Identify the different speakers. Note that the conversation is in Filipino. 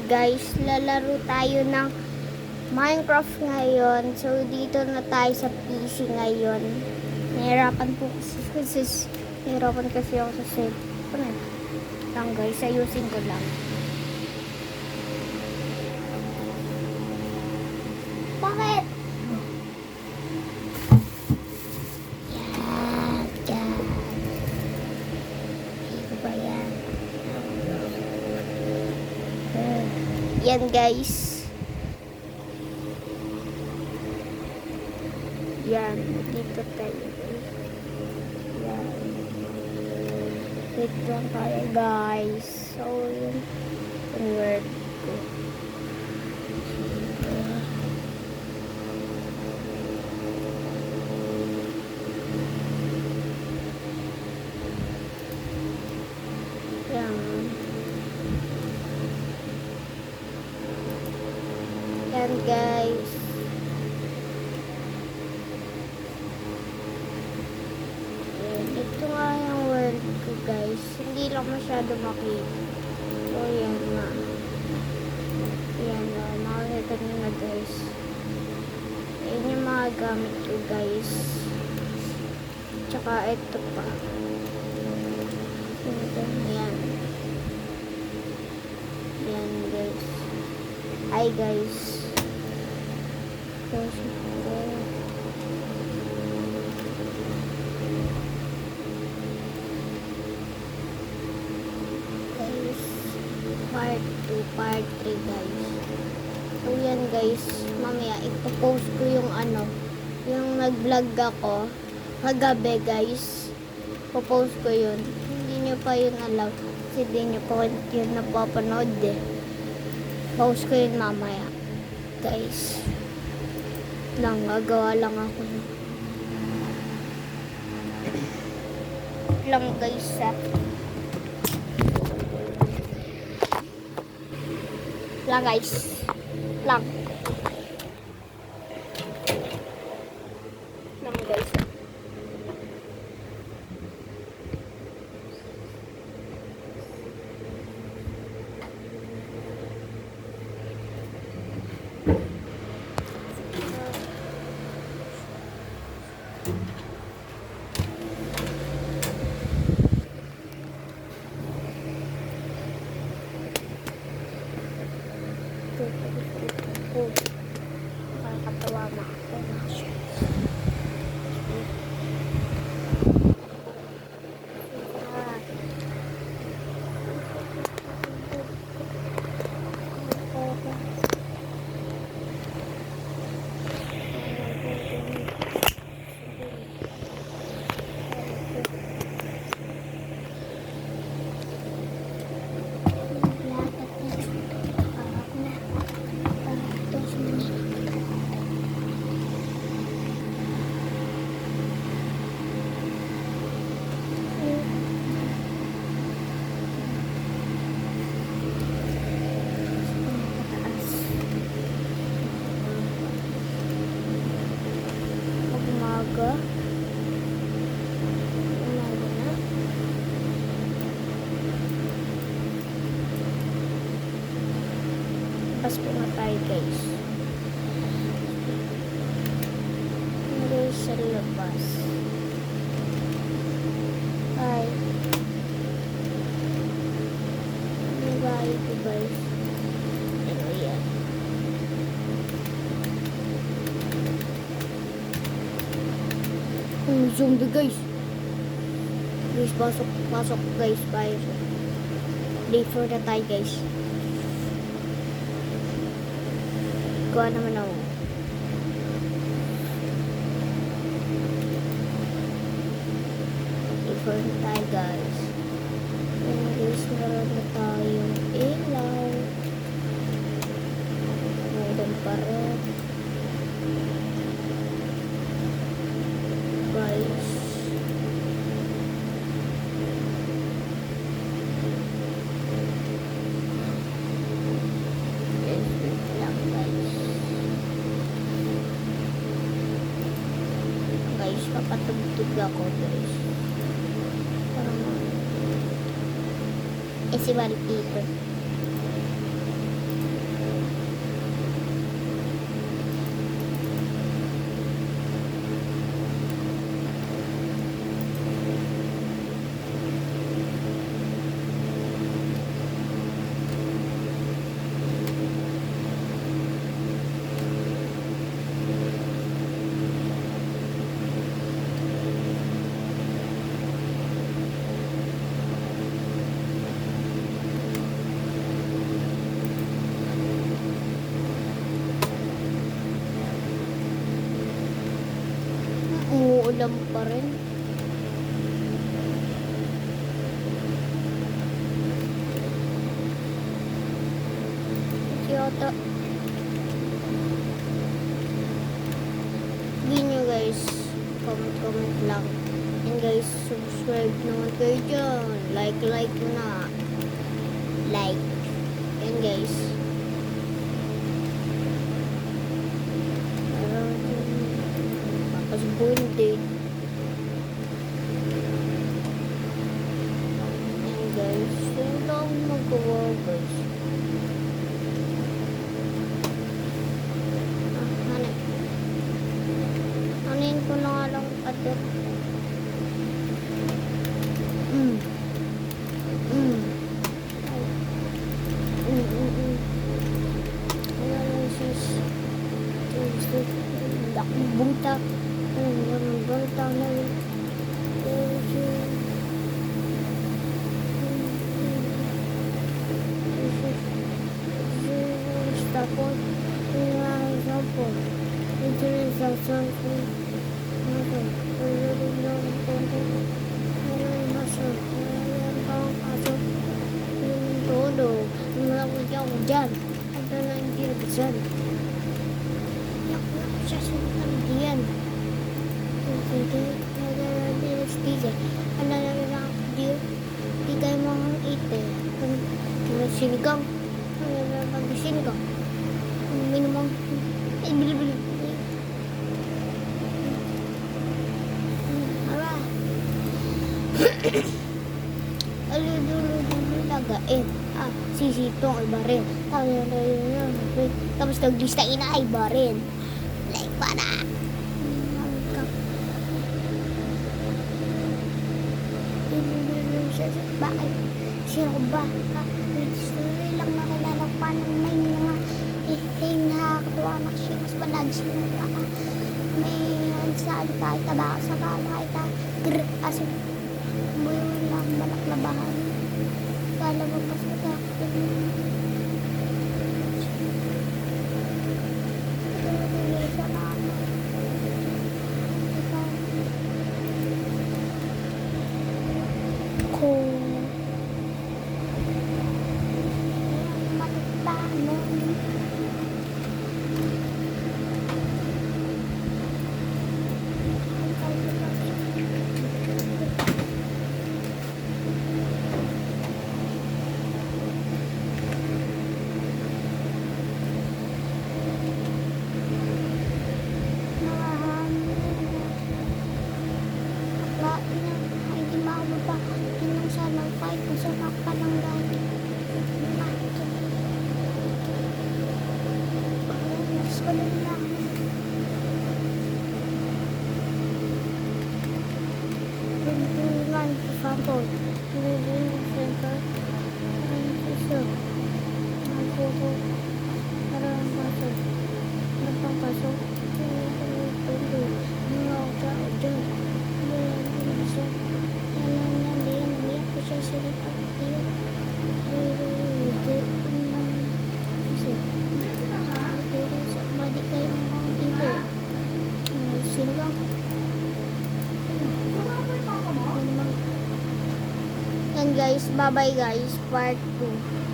Speaker 1: guys, lalaro tayo ng Minecraft ngayon. So, dito na tayo sa PC ngayon. Nahirapan kasi ako sa cellphone. Lang guys, ayusin ko lang. Bakit? Yan. Ito ba yan? Yan guys. Yan, dito tayo. Yan. Wait lang tayo guys. So, yun. Convert ko. Yan. Yan guys. Ito nga yung world ko guys. Hindi lang masyado makita. So yan nga. Yan o. Makikita nyo na guys. Yan yung mga gamit ko guys. Tsaka ito pa. Yan. Yan guys. Hi guys. Guys, part 2, part 3 guys. So yan guys, mamaya ipopost ko yung yung nag-vlog ako kagabi guys. Popost ko yun. Hindi nyo pa yun alam kasi hindi nyo pa yun napapanood eh. Post ko yun mamaya guys. Gagawa lang ako lang guys lang guys lang guys. Nakakatawa na ako. Pas pumatay guys. Meron sa labas. Ay. Ano ba ito guys? Ano yan? Zombie guys. Guys, pasok guys. Bye. Day 4 na tayo guys. Kuha naman ako. Day 4 na tayo guys. And guys, meron na tayong ilaw. Meron pa rin. Guys. Papatugtog ako guys. Parang si Wallpaper. ulam pa rin. Yata. Hindi nyo guys, comment lang. And guys, subscribe naman kayo dyan. Like na. Like. And guys. Papasubuhin din. And guys, yun lang magawa guys. Hanin ko na nga lang pader. Analysis. Bunta. Bunta na yun. Tapos, todo. Melakukan hujan. Ada nanti hujan. Yang nak saya sebutkan dian. Jadi ada nanti tiga. Ada nanti dia tiga mohon itu. Kan sinigang. Ada bagi sinigang. Minum. Beli. Arah. Dulu lagain. Sisitong ibarin. Tapos naglistain na ibarin. Like pa na. Bakit? Sino ba? Story lang nakilala ko pa ng may mga nakakatuwa na siya. Mas banag siya. May saan kahit tabaka sa bala kahit kasi mo yun lang balak labahan. Kala mo pas matakot. Guys, bye bye guys, part 2.